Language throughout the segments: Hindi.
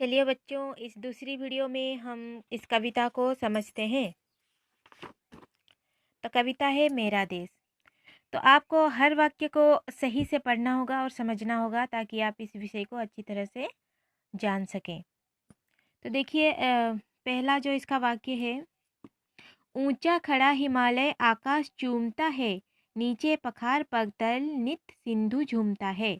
चलिए बच्चों, इस दूसरी वीडियो में हम इस कविता को समझते हैं। तो कविता है मेरा देश। तो आपको हर वाक्य को सही से पढ़ना होगा और समझना होगा ताकि आप इस विषय को अच्छी तरह से जान सकें। तो देखिए, पहला जो इसका वाक्य है, ऊंचा खड़ा हिमालय आकाश चूमता है, नीचे पखार पगतल नित सिंधु झूमता है।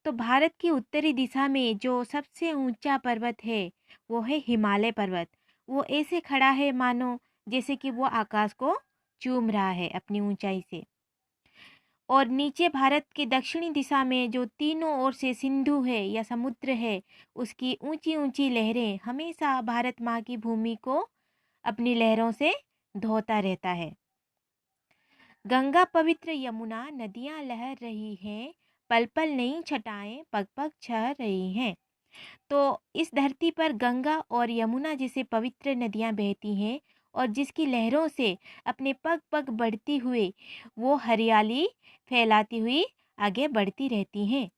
तो भारत की उत्तरी दिशा में जो सबसे ऊंचा पर्वत है वो है हिमालय पर्वत। वो ऐसे खड़ा है मानो जैसे कि वो आकाश को चूम रहा है अपनी ऊंचाई से। और नीचे भारत के दक्षिणी दिशा में जो तीनों ओर से सिंधु है या समुद्र है, उसकी ऊंची ऊंची लहरें हमेशा भारत माँ की भूमि को अपनी लहरों से धोता रहता है। गंगा पवित्र यमुना नदियां लहर रही हैं, पल पल नई छटाएं पग पग छह रही हैं। तो इस धरती पर गंगा और यमुना जैसे पवित्र नदियां बहती हैं और जिसकी लहरों से अपने पग पग बढ़ती हुई वो हरियाली फैलाती हुई आगे बढ़ती रहती हैं।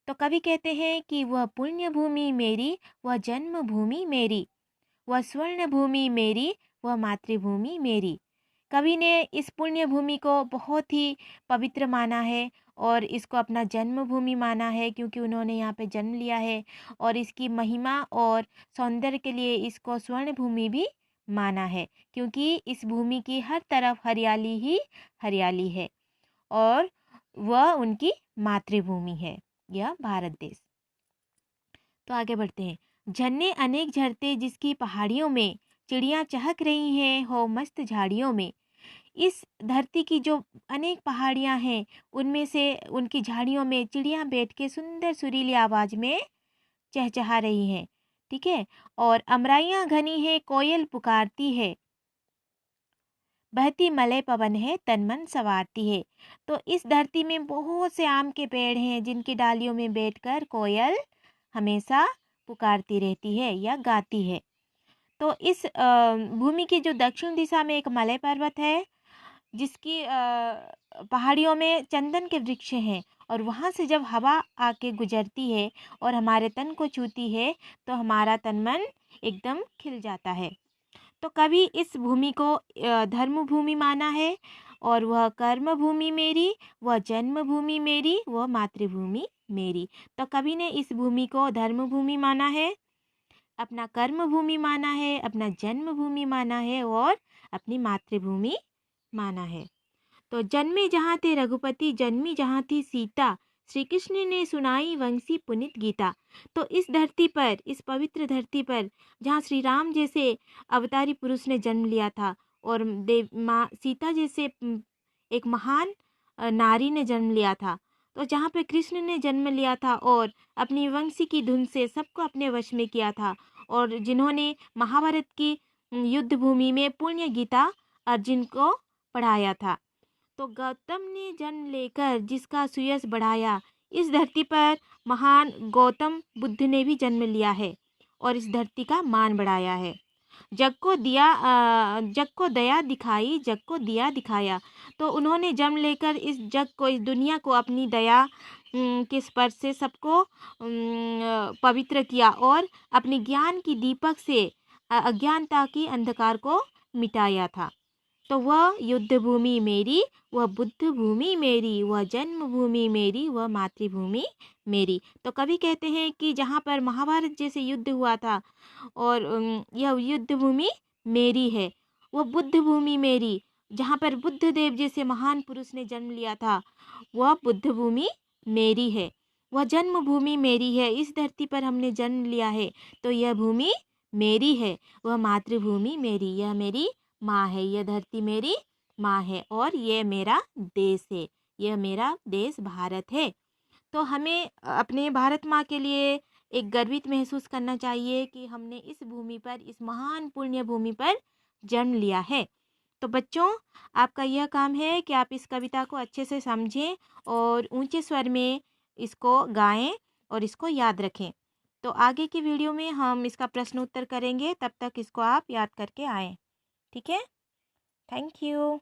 तो कवि कहते हैं कि वह पुण्य भूमि मेरी, वह जन्म भूमि मेरी, वह स्वर्ण भूमि मेरी, वह मातृभूमि मेरी। कवि ने इस पुण्य भूमि को बहुत ही पवित्र माना है और इसको अपना जन्मभूमि माना है, क्योंकि उन्होंने यहाँ पे जन्म लिया है। और इसकी महिमा और सौंदर्य के लिए इसको स्वर्ण भूमि भी माना है, क्योंकि इस भूमि की हर तरफ हरियाली ही हरियाली है और वह उनकी मातृभूमि है, यह भारत देश। तो आगे बढ़ते हैं। झरने अनेक झरते जिसकी पहाड़ियों में, चिड़ियाँ चहक रही हैं हो मस्त झाड़ियों में। इस धरती की जो अनेक पहाड़ियाँ हैं, उनमें से उनकी झाड़ियों में चिड़ियाँ बैठ के सुंदर सुरीली आवाज़ में चहचहा रही हैं। ठीक है। और अमराइयाँ घनी है, कोयल पुकारती है, बहती मलय पवन है, तन मन संवारती है। तो इस धरती में बहुत से आम के पेड़ हैं जिनकी डालियों में बैठकर कोयल हमेशा पुकारती रहती है या गाती है। तो इस भूमि की जो दक्षिण दिशा में एक मलय पर्वत है जिसकी पहाड़ियों में चंदन के वृक्ष हैं, और वहाँ से जब हवा आके गुजरती है और हमारे तन को छूती है तो हमारा तन मन एकदम खिल जाता है। तो कवि इस भूमि को धर्म भूमि माना है, और वह कर्म भूमि मेरी, वह जन्म भूमि मेरी, वह मातृभूमि मेरी। तो कवि ने इस भूमि को धर्म भूमि माना है, अपना कर्म भूमि माना है, अपना जन्म भूमि माना है और अपनी मातृभूमि माना है। तो जन्मे जहाँ थे रघुपति, जन्मी जहाँ थी सीता, श्री कृष्ण ने सुनाई वंशी पुनित गीता। तो इस धरती पर, इस पवित्र धरती पर जहाँ श्री राम जैसे अवतारी पुरुष ने जन्म लिया था और देव माँ सीता जैसे एक महान नारी ने जन्म लिया था, तो जहाँ पे कृष्ण ने जन्म लिया था और अपनी वंशी की धुन से सबको अपने वश में किया था, और जिन्होंने महाभारत की युद्ध भूमि में पुण्य गीता अर्जुन को पढ़ाया था। तो गौतम ने जन्म लेकर जिसका सुयश बढ़ाया, इस धरती पर महान गौतम बुद्ध ने भी जन्म लिया है और इस धरती का मान बढ़ाया है। जग को दया दिखाई, जग को दिया दिखाया। तो उन्होंने जन्म लेकर इस जग को, इस दुनिया को अपनी दया के स्पर्श से सबको पवित्र किया और अपने ज्ञान की दीपक से अज्ञानता की अंधकार को मिटाया था। तो वह युद्ध भूमि मेरी, वह बुद्ध भूमि मेरी, वह जन्म भूमि मेरी, वह मातृभूमि मेरी। तो कवि कहते हैं कि जहाँ पर महाभारत जैसे युद्ध हुआ था और यह युद्ध भूमि मेरी है। वह बुद्ध भूमि मेरी, जहाँ पर बुद्ध देव जैसे महान पुरुष ने जन्म लिया था, वह बुद्ध भूमि मेरी है। वह जन्म भूमि मेरी है, इस धरती पर हमने जन्म लिया है तो यह भूमि मेरी है। वह मातृभूमि मेरी, यह मेरी माँ है, यह धरती मेरी माँ है और यह मेरा देश है, यह मेरा देश भारत है। तो हमें अपने भारत माँ के लिए एक गर्वित महसूस करना चाहिए कि हमने इस भूमि पर, इस महान पुण्य भूमि पर जन्म लिया है। तो बच्चों, आपका यह काम है कि आप इस कविता को अच्छे से समझें और ऊंचे स्वर में इसको गाएं और इसको याद रखें। तो आगे की वीडियो में हम इसका प्रश्न उत्तर करेंगे, तब तक इसको आप याद करके आएँ। ठीक है। Thank you.